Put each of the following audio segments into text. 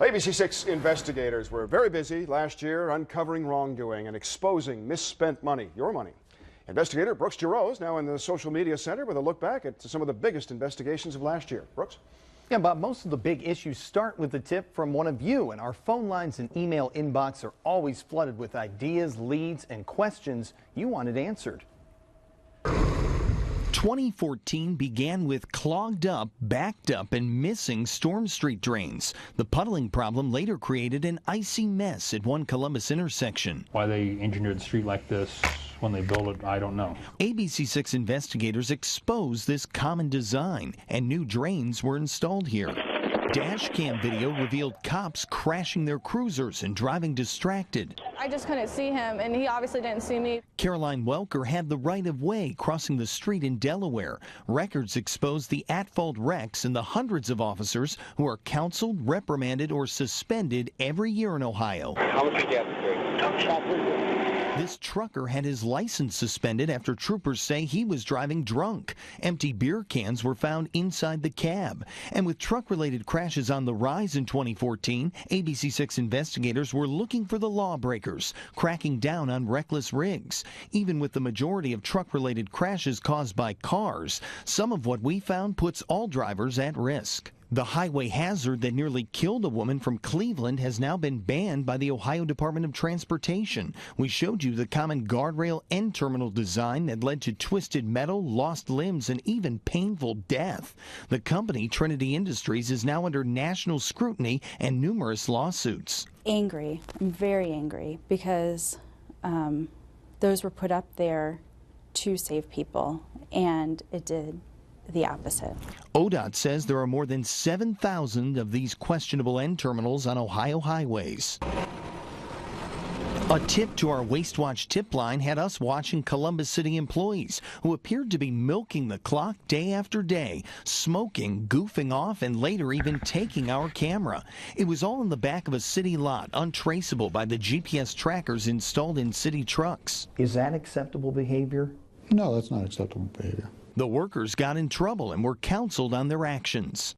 ABC6 investigators were very busy last year uncovering wrongdoing and exposing misspent money, your money. Investigator Brooks Jarosz now in the social media center with a look back at some of the biggest investigations of last year. Brooks? Yeah, Bob, most of the big issues start with a tip from one of you, and our phone lines and email inbox are always flooded with ideas, leads, and questions you wanted answered. 2014 began with clogged up, backed up, and missing Storm Street drains. The puddling problem later created an icy mess at one Columbus intersection. Why they engineered the street like this when they built it, I don't know. ABC6 investigators exposed this common design, and new drains were installed here. Dash cam video revealed cops crashing their cruisers and driving distracted. I just couldn't see him, and he obviously didn't see me. Caroline Welker had the right of way crossing the street in Delaware. Records exposed the at-fault wrecks and the hundreds of officers who are counseled, reprimanded, or suspended every year in Ohio. How much did you have to pay? This trucker had his license suspended after troopers say he was driving drunk. Empty beer cans were found inside the cab. And with truck-related crashes on the rise in 2014, ABC6 investigators were looking for the lawbreakers, cracking down on reckless rigs. Even with the majority of truck-related crashes caused by cars, some of what we found puts all drivers at risk. The highway hazard that nearly killed a woman from Cleveland has now been banned by the Ohio Department of Transportation. We showed you the common guardrail end terminal design that led to twisted metal, lost limbs, and even painful death. The company, Trinity Industries, is now under national scrutiny and numerous lawsuits. Angry. I'm very angry because those were put up there to save people, and it did the opposite. ODOT says there are more than 7,000 of these questionable end terminals on Ohio highways. A tip to our Waste Watch tip line had us watching Columbus City employees who appeared to be milking the clock day after day, smoking, goofing off, and later even taking our camera. It was all in the back of a city lot, untraceable by the GPS trackers installed in city trucks. Is that acceptable behavior? No, that's not acceptable behavior. The workers got in trouble and were counseled on their actions.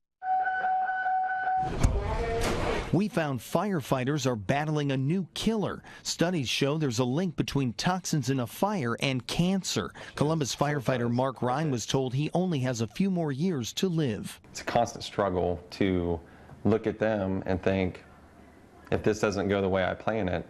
We found firefighters are battling a new killer. Studies show there's a link between toxins in a fire and cancer. Columbus firefighter Mark Ryan was told he only has a few more years to live. It's a constant struggle to look at them and think, if this doesn't go the way I plan it,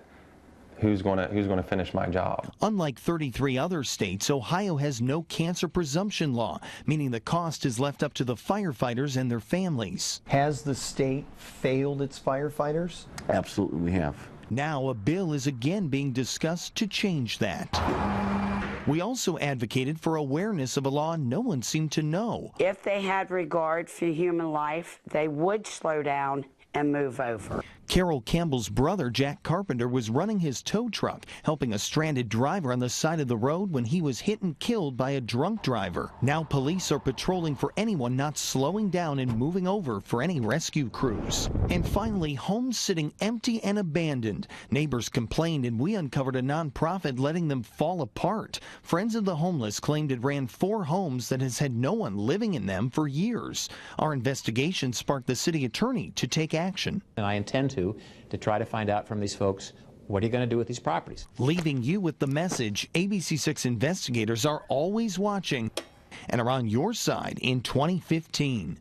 who's going to finish my job? Unlike 33 other states, Ohio has no cancer presumption law, meaning the cost is left up to the firefighters and their families. Has the state failed its firefighters? Absolutely, we have. Now a bill is again being discussed to change that. We also advocated for awareness of a law no one seemed to know. If they had regard for human life, they would slow down and move over. Carol Campbell's brother, Jack Carpenter, was running his tow truck, helping a stranded driver on the side of the road when he was hit and killed by a drunk driver. Now police are patrolling for anyone not slowing down and moving over for any rescue crews. And finally, homes sitting empty and abandoned. Neighbors complained and we uncovered a nonprofit letting them fall apart. Friends of the Homeless claimed it ran 4 homes that has had no one living in them for years. Our investigation sparked the city attorney to take action. And I intend to try to find out from these folks, what are you going to do with these properties? Leaving you with the message, ABC6 investigators are always watching and are on your side in 2015.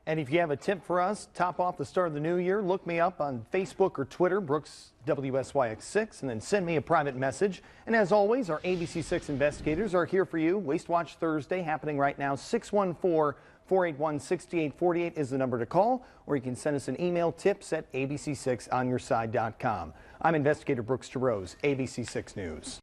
And if you have a tip for us, top off the start of the new year, look me up on Facebook or Twitter, Brooks WSYX6, and then send me a private message. And as always, our ABC6 investigators are here for you. Waste Watch Thursday happening right now. 614-481-6848 is the number to call, or you can send us an email, tips@abc6onyourside.com. I'm investigator Brooks Jarosz, ABC6 News.